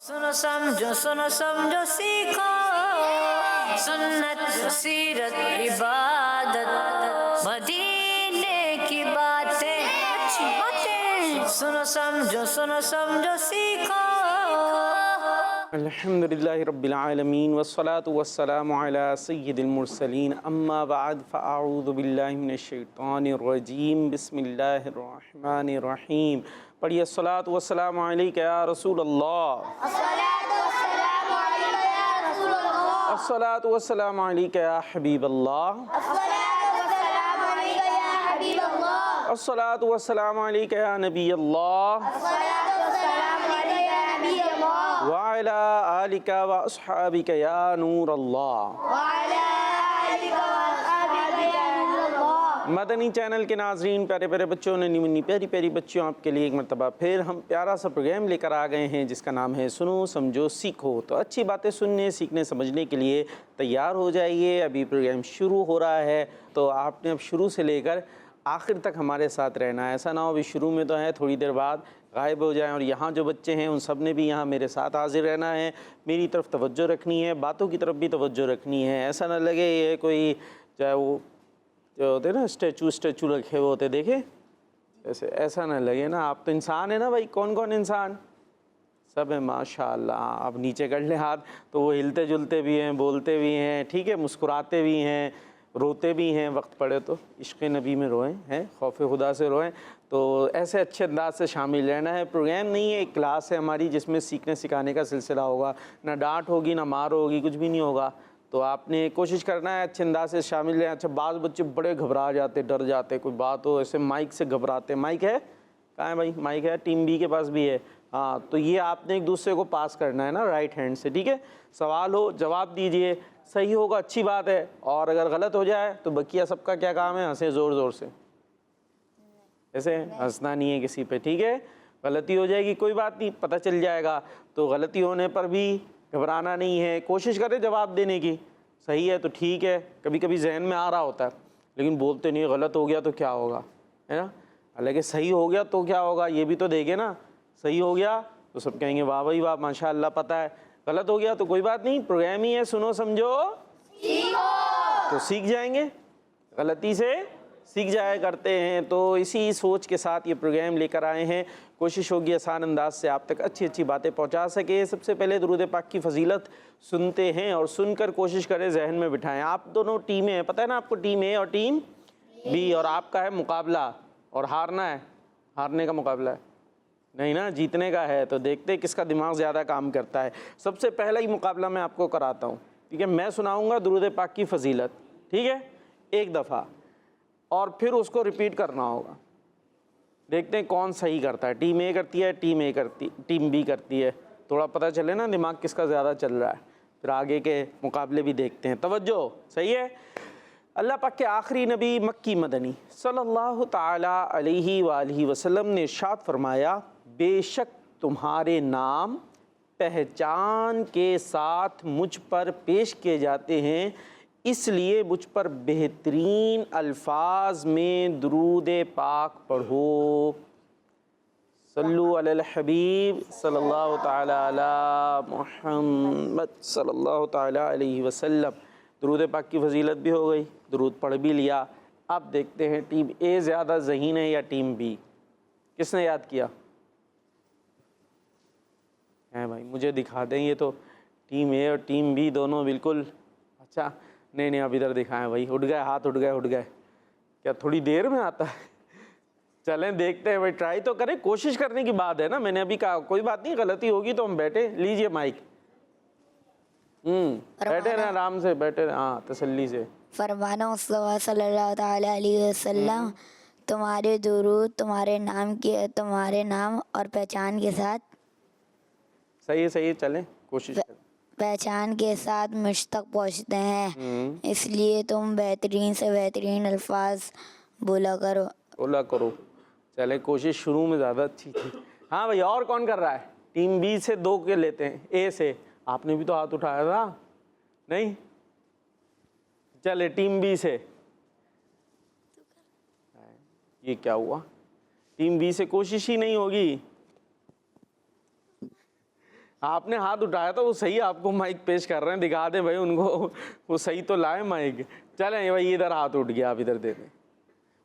सुनो समझो सीखो सुन्नत सीरत इबादत मदीने की बातें अच्छी बातें सुनो समझो सीखो। अल्हम्दुलिल्लाहि रब्बिल आलमीन वस्सलातु वस्सलामु अला सय्यिदिल मुरसलीन अम्मा बाद फ़अऊज़ु बिल्लाहि मिनश शैतानिर रजीम बिस्मिल्लाहिर रहमानिर रहीम। पढ़िए अस्सलातु वस्सलामु अलैका या रसूल अल्लाह, अस्सलातु वस्सलामु अलैका या हबीब अल्लाह, अस्सलातु वस्सलामु अलैका या नबी अल्लाह व अला आलिका व अस्हाबिका या नूर अल्लाह। मदनी चैनल के नाजरीन, प्यारे प्यारे बच्चों ने निमनी प्यारी प्यारी बच्चों, आपके लिए एक मरतबा फिर हम प्यारा सा प्रोग्राम लेकर आ गए हैं जिसका नाम है सुनो समझो सीखो। तो अच्छी बातें सुनने सीखने समझने के लिए तैयार हो जाइए। अभी प्रोग्राम शुरू हो रहा है तो आपने अब शुरू से लेकर आखिर तक हमारे साथ रहना है। ऐसा ना हो अभी शुरू में तो है, थोड़ी देर बाद गायब हो जाएं। और यहाँ जो बच्चे हैं उन सब ने भी यहाँ मेरे साथ हाजिर रहना है, मेरी तरफ तवज्जो रखनी है, बातों की तरफ भी तवज्जो रखनी है। ऐसा ना लगे ये कोई चाहे वो जो होते ना स्टैचू रखे हुए होते, देखे ऐसे, ऐसा ना लगे ना। आप तो इंसान है ना भाई, कौन कौन इंसान, सब है माशाअल्लाह। आप नीचे कर लें हाथ तो वो हिलते जुलते भी हैं, बोलते भी हैं, ठीक है, मुस्कुराते भी हैं, रोते भी हैं, वक्त पड़े तो इश्क़ नबी में रोएं, हैं खौफ खुदा से रोएं। तो ऐसे अच्छे अंदाज से शामिल रहना है। प्रोग्राम नहीं है, एक क्लास है हमारी जिसमें सीखने सिखाने का सिलसिला होगा। ना डांट होगी ना मार होगी, कुछ भी नहीं होगा। तो आपने कोशिश करना है अच्छे अंदाज से शामिल रहें। अच्छा, बाज़ बच्चे बड़े घबरा जाते, डर जाते, कोई बात हो ऐसे माइक से घबराते। माइक है कहाँ है भाई? माइक है, टीम बी के पास भी है। हाँ, तो ये आपने एक दूसरे को पास करना है ना राइट हैंड से, ठीक है। सवाल हो जवाब दीजिए, सही होगा अच्छी बात है, और अगर गलत हो जाए तो बकिया सबका क्या काम है, हंसे ज़ोर ज़ोर से। ऐसे हंसना नहीं है किसी पे, ठीक है। गलती हो जाएगी कोई बात नहीं, पता चल जाएगा। तो गलती होने पर भी घबराना नहीं है, कोशिश करें जवाब देने की। सही है तो ठीक है, कभी कभी जहन में आ रहा होता है लेकिन बोलते नहीं। गलत हो गया तो क्या होगा, है ना। हालांकि सही हो गया तो क्या होगा, ये भी तो देखे ना। सही हो गया तो सब कहेंगे वाह भाई वाह, माशाअल्लाह, पता है। गलत हो गया तो कोई बात नहीं, प्रोग्राम ही है सुनो समझो सीखो, तो सीख जाएंगे, गलती से सीख जाया करते हैं। तो इसी सोच के साथ ये प्रोग्राम लेकर आए हैं। कोशिश होगी आसान अंदाज से आप तक अच्छी अच्छी बातें पहुंचा सके। सबसे पहले दुरूद पाक की फजीलत सुनते हैं और सुनकर कोशिश करें जहन में बिठाएं। आप दोनों टीमें हैं, पता है ना आपको, टीम ए और टीम बी, और आपका है मुकाबला, और हारना है। हारने का मुकाबला है नहीं ना, जीतने का है। तो देखते हैं किसका दिमाग ज़्यादा काम करता है। सबसे पहला ही मुकाबला मैं आपको कराता हूँ, ठीक है। मैं सुनाऊँगा दुरूद पाक की फजीलत, ठीक है, एक दफ़ा, और फिर उसको रिपीट करना होगा। देखते हैं कौन सही करता है। टीम ए करती है, टीम बी करती है, थोड़ा पता चले ना दिमाग किसका ज़्यादा चल रहा है। फिर आगे के मुकाबले भी देखते हैं। तवज्जो, सही है। अल्लाह पाक के आखिरी नबी मक्की मदनी सल्लल्लाहु ताला अलैहि वालैहि वसल्लम ने इरशाद फरमाया, बेशक तुम्हारे नाम पहचान के साथ मुझ पर पेश किए जाते हैं, इसलिए मुझ पर बेहतरीन अल्फाज में दुरूद पाक पढ़ो। सल्लु अलल हबीब सल्लल्लाहु ताला अला मुहम्मद सल्लल्लाहु ताला अलैहि वसल्लम। दुरूद पाक की फजीलत भी हो गई, दुरूद पढ़ भी लिया। अब देखते हैं टीम ए ज़्यादा ज़हीन है या टीम बी। किसने याद किया है भाई? मुझे दिखा दें। ये तो टीम ए और टीम बी दोनों बिल्कुल। अच्छा, नहीं अब इधर दिखाएं भाई। उठ गए हाथ, उठ गए। क्या थोड़ी देर में आता है? चलें देखते हैं भाई, ट्राई तो करें, कोशिश करने की बात है ना। मैंने अभी कहा कोई बात नहीं, गलती होगी तो हम बैठे। लीजिए माइक, बैठे रहे आराम से, बैठे रहे, हाँ तसल्ली से। फरमाना मुस्तफ़ा सल्लल्लाहु अलैहि वसल्लम, तुम्हारे दुरूद तुम्हारे नाम और पहचान के साथ, सही है, चलें कोशिश करें। पहचान के साथ मुझ तक पहुँचते हैं, इसलिए तुम बेहतरीन से बेहतरीन अल्फाज बोला करो। चले, कोशिश शुरू में ज़्यादा अच्छी थी। हाँ भाई, और कौन कर रहा है? टीम बी से दो के लेते हैं, ए से। आपने भी तो हाथ उठाया था, नहीं? चले टीम बी से। ये क्या हुआ? टीम बी से कोशिश ही नहीं होगी। आपने हाथ उठाया था वो सही, आपको माइक पेश कर रहे हैं, दिखा दें भाई उनको, वो सही तो लाए माइक। चलें भाई, इधर हाथ उठ गया, आप इधर दे दें।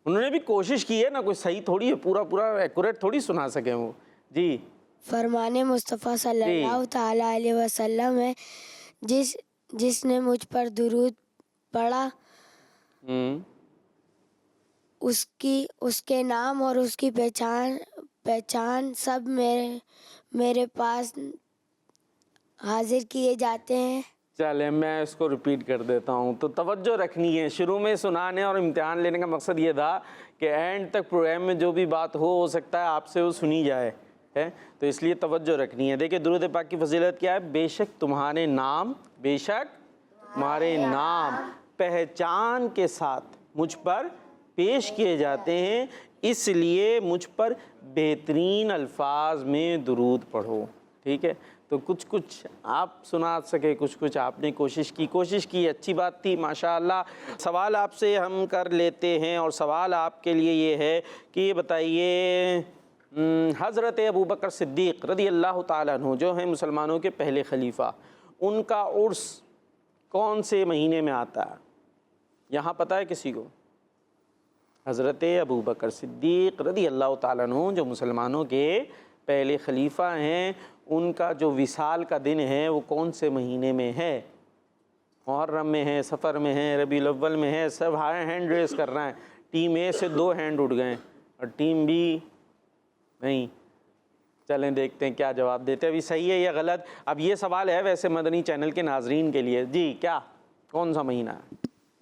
उन्होंने भी कोशिश की है ना, कोई सही थोड़ी है, पूरा पूरा एक्यूरेट थोड़ी सुना सके वो। जी, फरमाने मुस्तफ़ा सल्लल्लाहु ताला अलैहि वसल्लम है, जिसने मुझ पर दुरूद पढ़ा उसके नाम और उसकी पहचान सब मेरे पास हाजिर किए जाते हैं। चले मैं इसको रिपीट कर देता हूँ। तो तवज्जो रखनी है, शुरू में सुनाने और इम्तिहान लेने का मकसद ये था कि एंड तक प्रोग्राम में जो भी बात हो सकता है आपसे वो सुनी जाए, है, तो इसलिए तवज्जो रखनी है। देखिए दुरूद पाक की फजीलत क्या है, बेशक तुम्हारे नाम, बेशक तुम्हारे नाम पहचान के साथ मुझ पर पेश किए जाते हैं, इसलिए मुझ पर बेहतरीन अल्फाज में दुरूद पढ़ो। ठीक है, तो कुछ कुछ आप सुना सके, कुछ कुछ आपने कोशिश की, अच्छी बात थी माशाअल्लाह। सवाल आपसे हम कर लेते हैं और सवाल आपके लिए ये है कि ये बताइए, हज़रत अबू बकर सिद्दीक़ रज़ी अल्लाह ताला अन्हु जो हैं मुसलमानों के पहले खलीफा, उनका उर्स कौन से महीने में आता है? यहाँ पता है किसी को? हज़रत अबू बकर सिद्दीक़ रज़ी अल्लाह ताला अन्हु जो मुसलमानों के पहले खलीफा हैं, उनका जो विसाल का दिन है वो कौन से महीने में है? मुहर्रम में है, सफ़र में है, रबीउल अव्वल में है? सब हाई हैंड रेस कर रहे हैं। टीम ए से 2 हैंड उठ गए और टीम बी नहीं। चलें देखते हैं क्या जवाब देते हैं, अभी सही है या गलत। अब ये सवाल है वैसे मदनी चैनल के नाजरीन के लिए। जी, क्या कौन सा महीना है?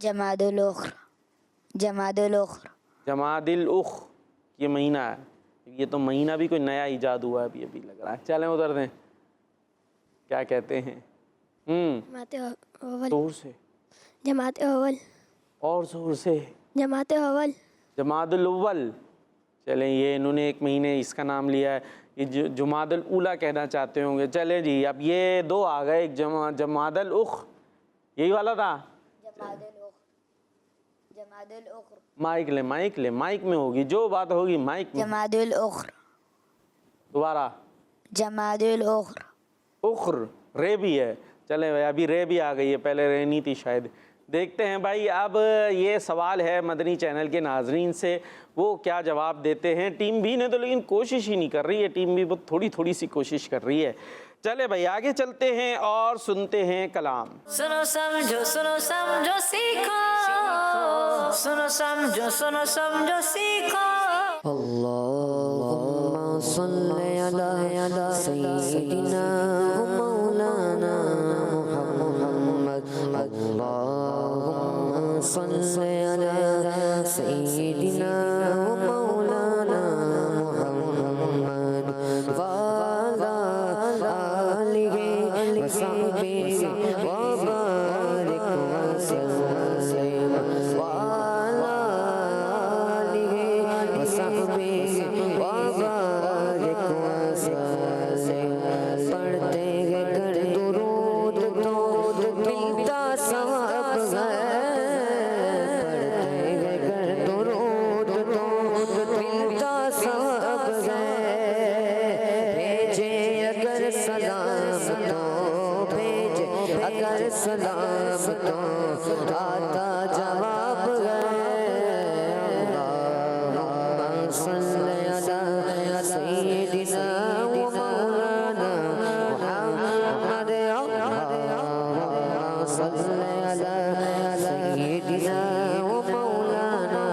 जमादुल उख्र। जमादिल उख ये महीना है। ये तो महीना भी कोई नया इजाद हुआ है, अभी लग रहा है। चलें उधर दें, क्या कहते हैं? जोर से, जमात अव्वल, और जोर से, जमात अव्वल, जमादुल अव्वल। चलें, ये इन्होंने एक महीने इसका नाम लिया है, ये जुमादुल ऊला कहना चाहते होंगे। चलें जी, अब ये 2 आ गए, एक जमादुल उख यही वाला था। जमादुल उख्र। माइक ले, माइक में होगी जो बात होगी, माइक में। जमादुल उख्र। दोबारा, जमादुल उख्र। उख्र रे भी है। चलें भाई, अभी रे भी आ गई है, पहले रे नहीं थी शायद। देखते हैं भाई, अब ये सवाल है मदनी चैनल के नाजरीन से, वो क्या जवाब देते हैं। टीम बी ने तो लेकिन कोशिश ही नहीं कर रही है, टीम बी बहुत थोड़ी सी कोशिश कर रही है। चले भाई आगे चलते हैं और सुनते हैं कलाम। सुनो समझो सीखो, सुनो समझो सीखो। अल्लाहुम्मा सल्ली अला सय्यिदिना व मौलाना मुहम्मद। अल्लाहुम्मा सल्ली अला सय्यिदिना व मौलाना मुहम्मद व अला आलिहि व सहबिहि व बारिक व सल्लिम व अला आलिहि व सहबिहि व बारिक व सल्लिम। पढ़ते हैं घर दुरूद तो मिलता सवाब है, पढ़ते हैं घर दुरूद तो मिलता सवाब है। भेजे अगर सलाम तो भेजे अगर सलाम तो आता जवाब है। अल्लाहुम्मा सल्ली अला सय्यिदिना व मौलाना मुहम्मद। अल्लाहुम्मा सल्ली अला सय्यिदिना व मौलाना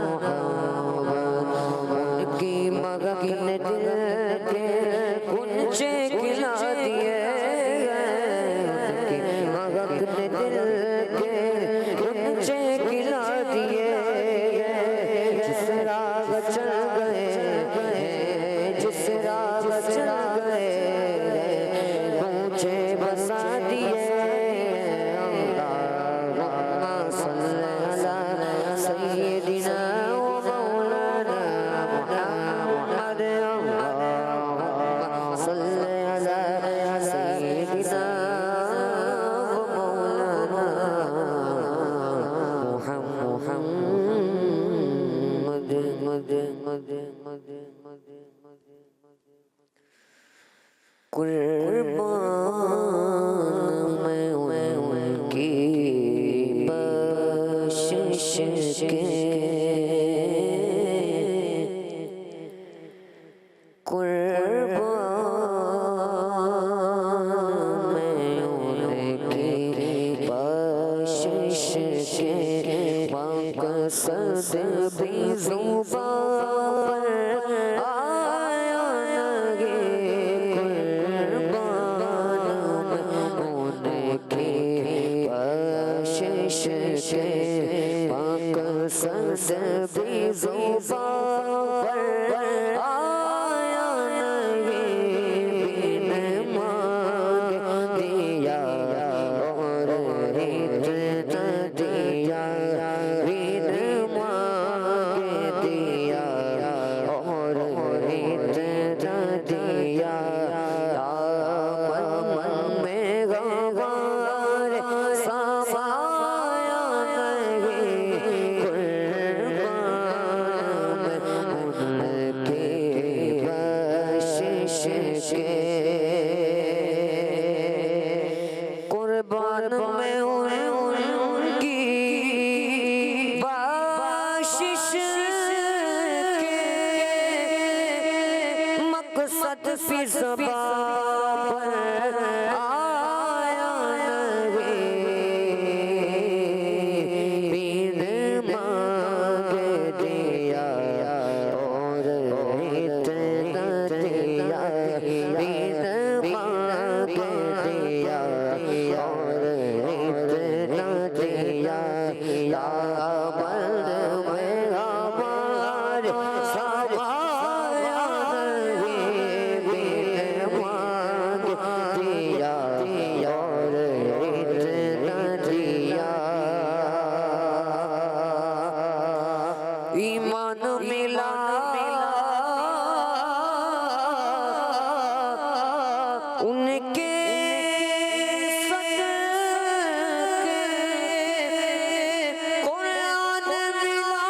मुहम्मद। उनकी महक ने दिल के कुंचे खिला दिए, उनकी महक ने दिल के कुर्बान मैं उनकी बख्शिश के, कुर्बान मैं उनकी बख्शिश के, मकसद भी ज़ुबान पर आया लगे, कुर्बान मैं उनकी बख्शिश के, मकसद भी ज़ुबान पर आया लगे, बिन मांगे दिया और इतना दिया, बिन मांगे दिया और इतना दिया, दामन में गवार समाया लगे, कुर्बान मैं उनकी बख्शिश के, कुर्बान मैं उनकी बख्शिश के, मकसद भी ज़ुबान पर आया लगे, बिन मांगे दिया और इतना दिया, बिन मांगे दिया और इतना दिया, दामन में हमारे समाया लगे, बिन मांगे दिया और इतना दिया, ईमान मिला उनके सदके, कुरान मिला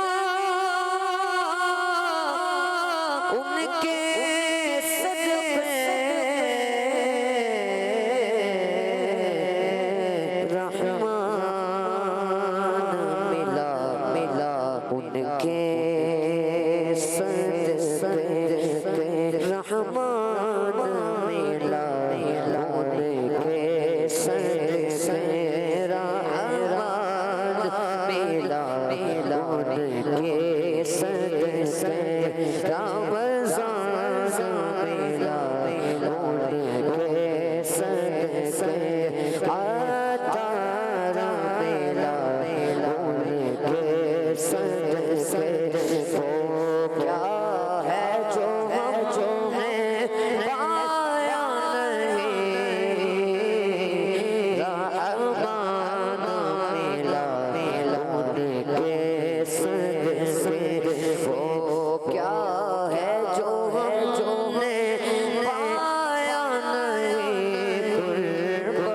उनके सदके, रहमान मिला उनके सदके, रहमान मिला उनके सदके, रहमान मिला उनके सदके, रमज़ान मिला उनके सदके, अतार मिला उनके सदके, वो क्या है जो हमें पाया नहीं, रहमान मिला उनके सदके, वो क्या है जो हमने पाया नहीं, कुर्बान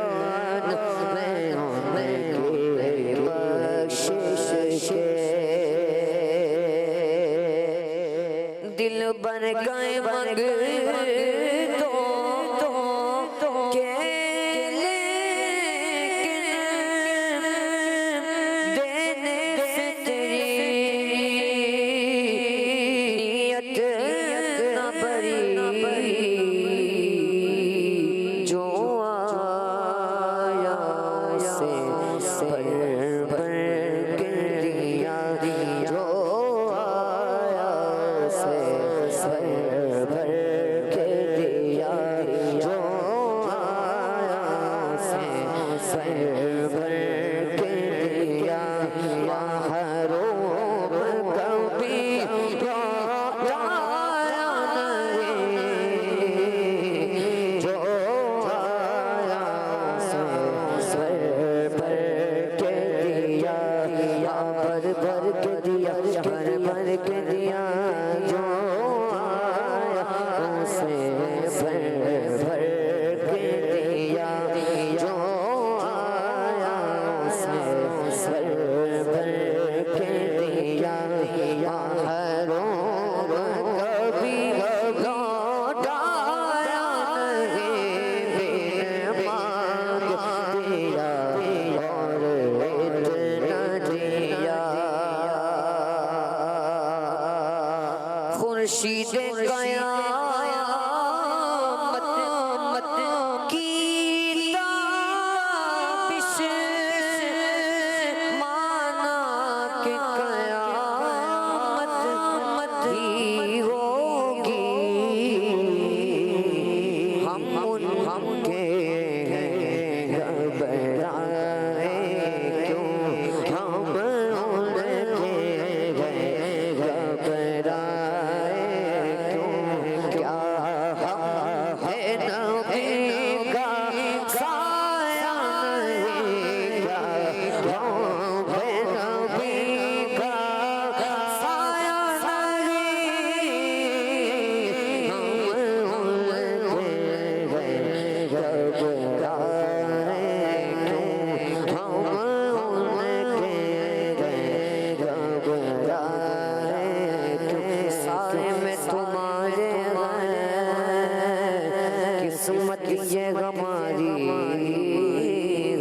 हमारी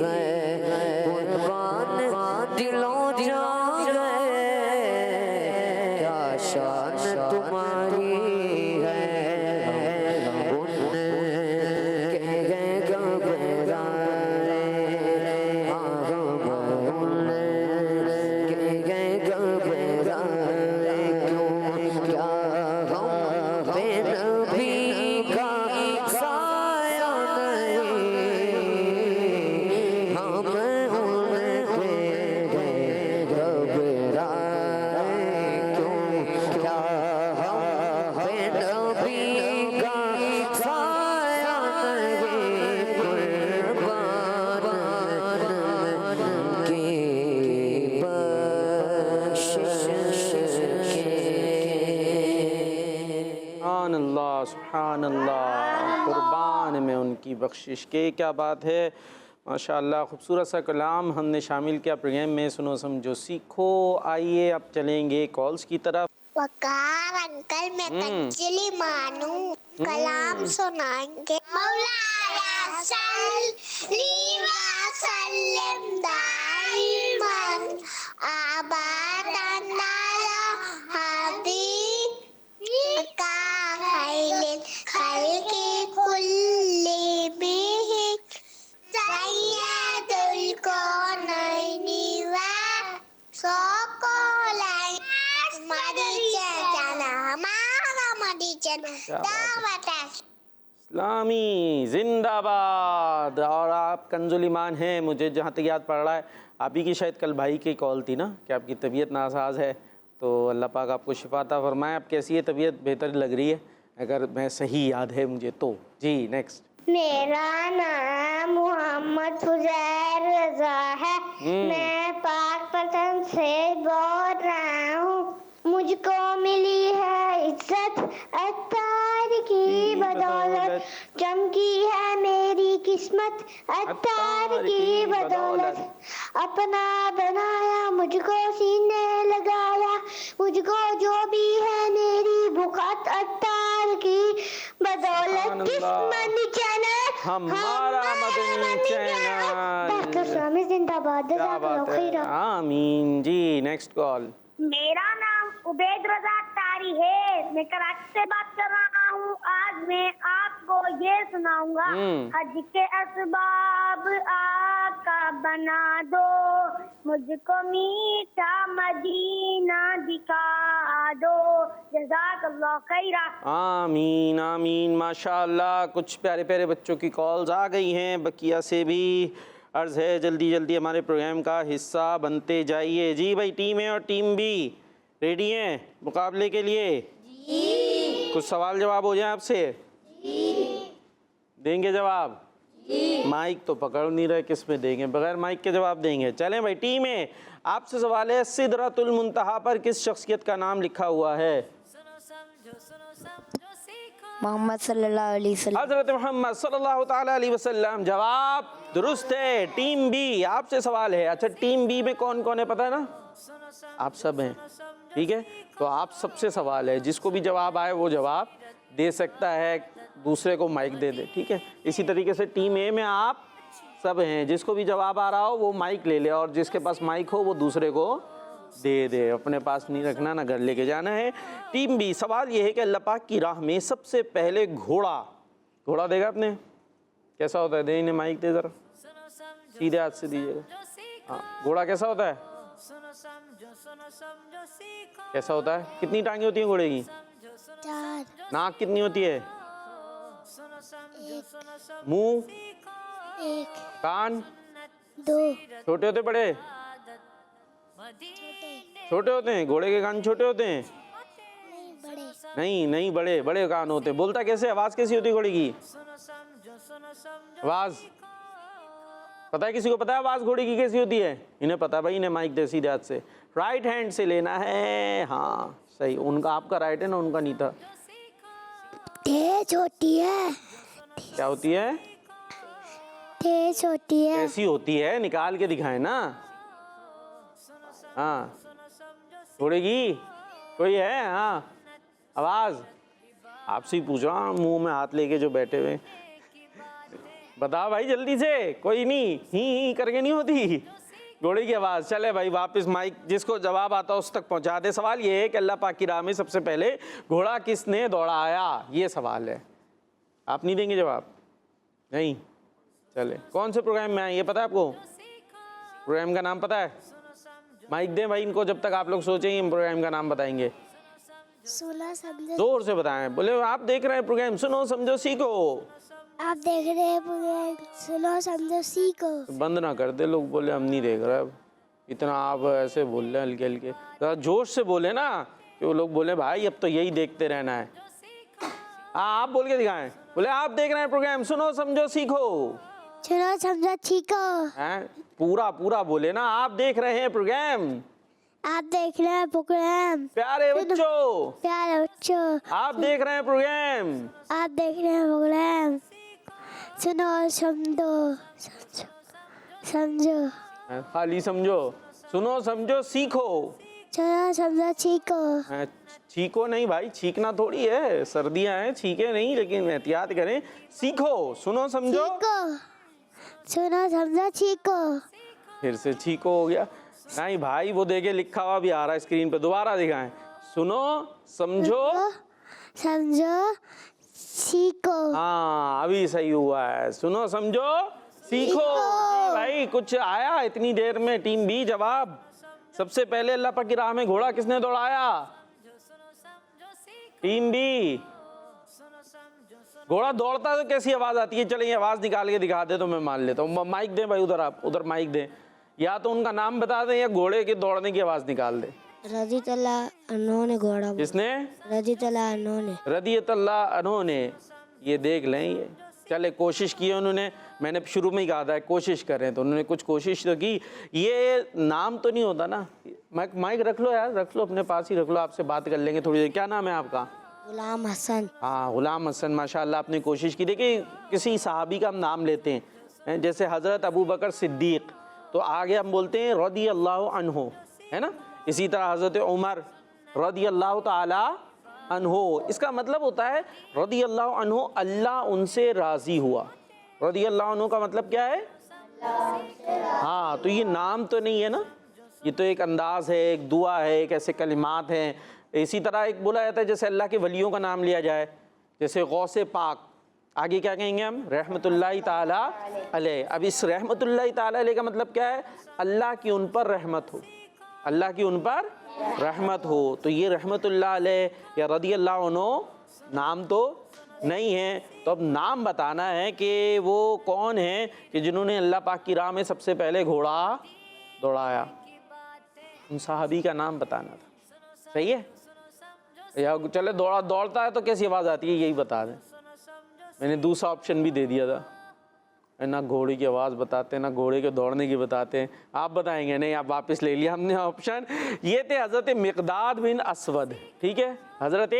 है, कुर्बान दिलों जा गए, क्या शान तुम्हारी है, उनके गए घबराए, उनके गए घबराए, क्यों क्या हम पे नबी का साया नहीं, हम उनके घबराए, क्यों क्या हम पे नबी का साया नहीं, कुर्बान की बख्शिश के। सुभान अल्लाह, कुर्बान में उनकी बख्शिश के। क्या बात है, माशाअल्लाह, खूबसूरत सा कलाम हमने शामिल किया प्रोग्राम में सुनो समझो सीखो। आइए अब चलेंगे कॉल्स की तरफ। वकार अंकल मैं तंजलि मानू कलाम सुनाएंगे। मौलाया सल्ली व सल्लिम दाइमन अबदन अला हबीबिका खैरिल खल्क़ि कुल्लिहिम सय्यदुल कौनैनि व सकलैन इस्लामी जिंदाबाद। और आप कंजुल ईमान हैं, मुझे जहाँ तक याद पड़ रहा है आप ही की शायद कल भाई की कॉल थी ना कि आपकी तबीयत नासाज है, तो अल्लाह पाक आपको शिफाता फरमाए। आप कैसी है तबीयत? बेहतर लग रही है अगर मैं सही याद है मुझे तो। जी नेक्स्ट। मेरा नाम मोहम्मद फुजैर रजा है, मैं पाकपतन से बोल रहा हूँ। मुझको मिली है इज्जत अत्तार की बदौलत, चमकी है मेरी किस्मत अत्तार की बदौलत। अपना बनाया मुझको सीने लगाया, मुझको जो भी है मेरी बुखत अत्तार की बदौलत। किस्मत चैनल हमारा मदनी चैनल जिंदाबाद। आमीन। जी नेक्स्ट कॉल। मेरा नाम उबैद रजा तारी है, मैं कराची से बात कर रहा हूँ। आज मैं आपको ये सुनाऊंगा। हज के असबाब आका बना दो, मुझको मीठा मदीना दिखा दो। जज़ाकल्लाह खैरा। आमीन आमीन। माशाअल्लाह, कुछ प्यारे प्यारे बच्चों की कॉल्स आ गई हैं। बकिया से भी अर्ज़ है जल्दी जल्दी हमारे प्रोग्राम का हिस्सा बनते जाइए। जी भाई, टीम ए और टीम बी रेडी हैं मुकाबले के लिए? जी। कुछ सवाल जवाब हो जाए आपसे? जी। देंगे जवाब? जी। माइक तो पकड़ नहीं रहे, किस में देंगे? बगैर माइक के जवाब देंगे। चलें भाई, टीम ए आपसे सवाल है, सिदरतुल मुंतहा पर किस शख्सियत का नाम लिखा हुआ है? मोहम्मद सल्लल्लाहु अलैहि वसल्लम। हज़रत मोहम्मद सल्लल्लाहु ताला अलैहि वसल्लम। जवाब दुरुस्त है। टीम बी आपसे सवाल है। अच्छा, टीम बी में कौन कौन है पता है ना? आप सब हैं, ठीक है। तो आप सबसे सवाल है, जिसको भी जवाब आए वो जवाब दे सकता है, दूसरे को माइक दे दे, ठीक है। इसी तरीके से टीम ए में आप सब हैं, जिसको भी जवाब आ रहा हो वो माइक ले ले, और जिसके पास माइक हो वो दूसरे को दे दे, अपने पास नहीं रखना, ना घर लेके जाना है। टीम बी सवाल ये है कि अल्लाह पाक की राह में सबसे पहले घोड़ा देगा आपने? कैसा होता है? दे इन्हें माइक दे जरा, सीधे हाथ से दीजिएगा। हाँ, घोड़ा कैसा होता है? कैसा होता है? कितनी टांगे होती हैं घोड़े की? 4। नाक कितनी होती है? मुंह? 1। कान? 2। छोटे होते बड़े? छोटे होते हैं। घोड़े के कान छोटे होते हैं? नहीं बड़े बड़े कान होते। बोलता कैसे? आवाज कैसी होती है घोड़े की? आवाज पता है किसी को? पता है आवाज घोड़े की कैसी होती है? इन्हें पता भाई, इन्हें माइक दे सीधे हाथ से, राइट हैंड से लेना है। हाँ सही, उनका आपका राइट है ना, उनका नहीं था। तेज होती है। क्या होती है? तेज होती है। कैसी होती है? निकाल के दिखाए ना। हाँ, घोड़े की कोई है? हाँ, आवाज आपसे ही पूछ रहा हूँ, मुंह में हाथ लेके जो बैठे हुए। बता भाई जल्दी से, कोई नहीं ही करके नहीं होती घोड़े की आवाज़। चले भाई वापस माइक, जिसको जवाब आता उस तक पहुंचा दे। सवाल ये है कि अल्लाह पाक की राह में सबसे पहले घोड़ा किसने दौड़ाया, ये सवाल है। आप नहीं देंगे जवाब? नहीं। चले, कौन से प्रोग्राम में आए ये पता है आपको? प्रोग्राम का नाम पता है? माइक दें भाई इनको, जब तक आप लोग सोचेंगे हम प्रोग्राम का नाम बताएंगे। सुनो समझो, जोर से बताएं। बोले आप देख रहे हैं प्रोग्राम सुनो समझो सीखो। आप देख रहे हैं प्रोग्राम सुनो समझो सीखो। बंद ना कर दे, लोग बोले हम नहीं देख रहे। अब इतना आप ऐसे बोल रहे हैं हल्के हल्के, ज़रा जोश से बोले ना कि वो लोग बोले भाई अब तो यही देखते रहना है। हाँ आप बोल के दिखाएं। बोले आप देख रहे हैं प्रोग्राम सुनो समझो सीखो। सुनो समझो सीखो। हैं पूरा पूरा बोले ना, आप देख रहे हैं प्रोग्राम। आप देख रहे हैं प्रोग्राम। प्यारे बच्चों, प्यारे बच्चों, आप देख रहे हैं प्रोग्राम। आप देख रहे हैं प्रोग्राम। सुनो समझो समझो समझो। खाली समझो, सुनो समझो सीखो। सुनो समझो सीखो। छीको नहीं भाई, छीकना थोड़ी है, सर्दियां हैं, छीके नहीं, लेकिन एहतियात करें। सीखो, सुनो समझो सीखो। सुनो समझो सीखो। फिर से छीको हो गया। नहीं भाई वो देखे लिखा हुआ भी आ रहा है स्क्रीन पे, दोबारा दिखाएं। सुनो समझो समझो सीखो। हाँ अभी सही हुआ है, सुनो समझो सीखो। जी भाई कुछ आया इतनी देर में? टीम बी जवाब। सबसे पहले अल्लाह पाक की राह में घोड़ा किसने दौड़ाया? Team B. घोड़ा दौड़ता तो कैसी आवाज आती है? चले ये आवाज निकाल के दिखा दे तो मैं मान लेता हूँ। माइक दें भाई उधर, आप उधर माइक दें। या तो उनका नाम बता दें या घोड़े के दौड़ने की आवाज निकाल दे। रज़ी अल्लाह ने घोड़ा। किसने? रज़ी अल्लाह ने। रदियत अल्लाह अन्हो ने। ये देख लें, ये चले कोशिश की उन्होंने। मैंने शुरू में ही कहा था कोशिश करें, तो उन्होंने कुछ कोशिश तो की। ये नाम तो नहीं होता ना। माइक रख लो यार, रख लो अपने पास ही रख लो, आपसे बात कर लेंगे थोड़ी देर। क्या नाम है आपका? गुलाम हसन। हाँ गुलाम हसन, माशाल्लाह आपने कोशिश की। देखिए किसी सहाबी का हम नाम लेते हैं, जैसे हज़रत अबू बकर सिद्दीक, तो आगे हम बोलते हैं रदी अल्लाह अन्हो, है ना। इसी तरह हज़रत उमर रदी अल्लाह ताला अन्हो, इसका मतलब होता है रदी अल्लाह अन्हो, अल्लाह उनसे राज़ी हुआ। रदी अल्लाह अन्हो का मतलब क्या है? हाँ, तो ये नाम तो नहीं है ना, ये तो एक अंदाज़ है, एक दुआ है, एक ऐसे कलिमात हैं। इसी तरह एक बोला जाता है जैसे अल्लाह के वलियों का नाम लिया जाए, जैसे गौसे पाक, आगे क्या कहेंगे हम? रहमतुल्लाहि ताला अलैह। अब इस रहमतुल्लाहि ताला अलैह का मतलब क्या है? अल्लाह की उन पर रहमत हो, अल्लाह की उन पर रहमत हो। तो ये रहमतुल्लाह अलैह या रदी अल्लाह अन्हो नाम तो नहीं है। तो अब नाम बताना है कि वो कौन है कि जिन्होंने अल्लाह पाक की राह में सबसे पहले घोड़ा दौड़ाया। उन साहबी का नाम बताना था। सही है या चले दौड़ता है तो कैसी आवाज़ आती है यही बता दें। मैंने दूसरा ऑप्शन भी दे दिया था, ना घोड़े की आवाज़ बताते ना घोड़े के दौड़ने की बताते हैं। आप बताएंगे नहीं, आप वापस ले लिया हमने ऑप्शन। ये थे हज़रत मिक़दाद बिन असवद, ठीक है, हज़रत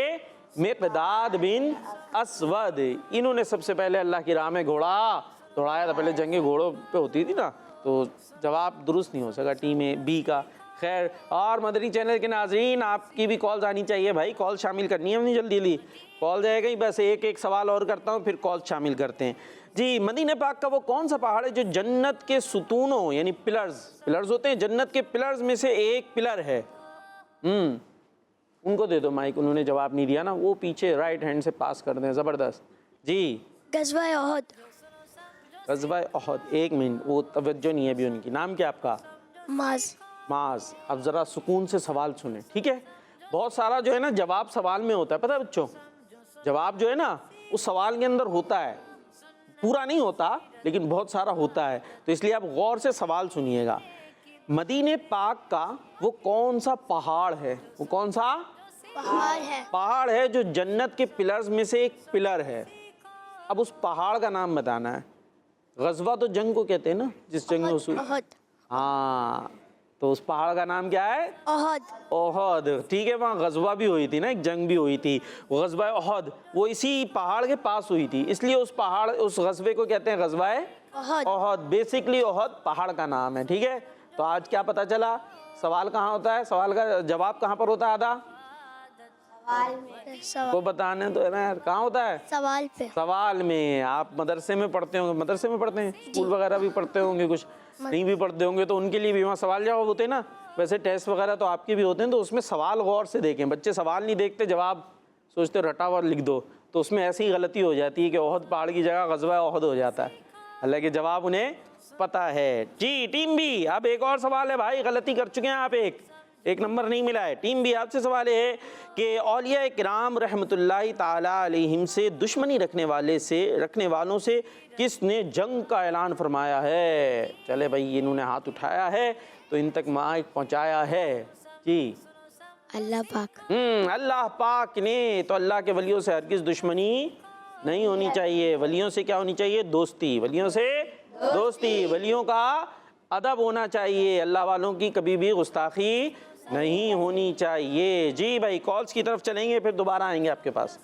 मिक़दाद बिन असवद। इन्होंने सबसे पहले अल्लाह की राह में घोड़ा दौड़ाया था। पहले जंगे घोड़ों पे होती थी ना, तो जवाब दुरुस्त नहीं हो सका टीम बी का। खैर, और मदनी चैनल के नाज़रीन आपकी भी कॉल्स आनी चाहिए भाई, कॉल शामिल करनी है हमने जल्दी जल्दी। कॉल जाएगा ही, बस एक एक सवाल और करता हूँ फिर कॉल शामिल करते हैं जी। मदीना पाक का वो कौन सा पहाड़ है जो जन्नत के सुतूनों यानी पिलर्स होते हैं, जन्नत के पिलर्स में से एक पिलर है? उनको दे दो माइक, उन्होंने जवाब नहीं दिया ना, वो पीछे राइट हैंड से पास कर दें। ज़बरदस्त जी। गज़वा उहद। गज़वा उहद, एक मिनट, वो तवज्जो नहीं है अभी उनकी। नाम क्या आपका? माज। अब ज़रा सुकून से सवाल सुने, ठीक है। बहुत सारा जो है ना जवाब सवाल में होता है, पता है बच्चों, जवाब जो है ना उस सवाल के अंदर होता है, पूरा नहीं होता लेकिन बहुत सारा होता है। तो इसलिए आप गौर से सवाल सुनिएगा। मदीने पाक का वो कौन सा पहाड़ है? वो कौन सा पहाड़ है जो जन्नत के पिलर्स में से एक पिलर है? अब उस पहाड़ का नाम बताना है। गज़वा तो जंग को कहते हैं ना, जिस जंग में हाँ, तो उस पहाड़ का नाम क्या है? ओहद। ठीक है, वहाँ गज़वा भी हुई थी ना, एक जंग भी हुई थी, गज़वा ओहद, वो इसी पहाड़ के पास हुई थी, इसलिए उस पहाड़ उस गज़वे को कहते हैं गज़वा ओहद। बेसिकली ओहद पहाड़ का नाम है, ठीक है। तो आज क्या पता चला? सवाल कहाँ होता है, सवाल का जवाब कहाँ पर होता है? आधा को बताने तो है ना यार, कहाँ होता है? सवाल पे। सवाल में। आप मदरसे में पढ़ते होंगे, मदरसे में पढ़ते हैं, स्कूल वगैरह भी पढ़ते होंगे, कुछ नहीं भी पढ़ते होंगे तो उनके लिए भी वहाँ सवाल जवाब होते हैं ना। वैसे टेस्ट वगैरह तो आपके भी होते हैं, तो उसमें सवाल गौर से देखें। बच्चे सवाल नहीं देखते, जवाब सोचते रटा हुआ लिख दो, तो उसमें ऐसी ही गलती हो जाती है कि ओहद पहाड़ की जगह ग़ज़वा ओहद हो जाता है, हालांकि जवाब उन्हें पता है। जी टीम बी, अब एक और सवाल है भाई, गलती कर चुके हैं आप, एक नंबर नहीं मिला है। टीम बी, आपसे सवाल है कि औलिया किराम रहमतुल्लाहि ताला अलैहिम से दुश्मनी रखने वालों से किसने जंग का ऐलान फरमाया है? चले भाई, इन्होंने हाथ उठाया है तो इन तक माइक पहुंचाया है। जी अल्लाह पाक। अल्लाह पाक ने। तो अल्लाह के वलियों से हरगिज़ दुश्मनी नहीं होनी चाहिए। वलियों से क्या होनी चाहिए? दोस्ती। वलियों से दोस्ती, वलियों का अदब होना चाहिए, अल्लाह वालों की कभी भी गुस्ताखी नहीं होनी चाहिए। जी भाई, कॉल्स की तरफ चलेंगे, फिर दोबारा आएंगे आपके पास।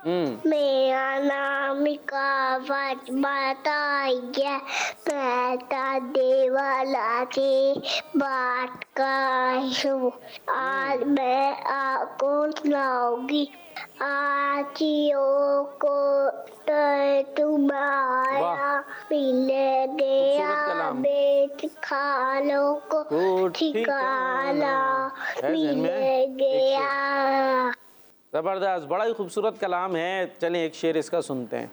मेरा नाम का बताइए, मैं देवाला की बात कर हूँ। आज मैं आपको सुनाऊंगी आचियों को तुम्हारा मिल गया, बेच खालों को ठिकाना मिल गया। ज़बरदस्त, बड़ा ही खूबसूरत कलाम है। चलें एक शेर इसका सुनते हैं।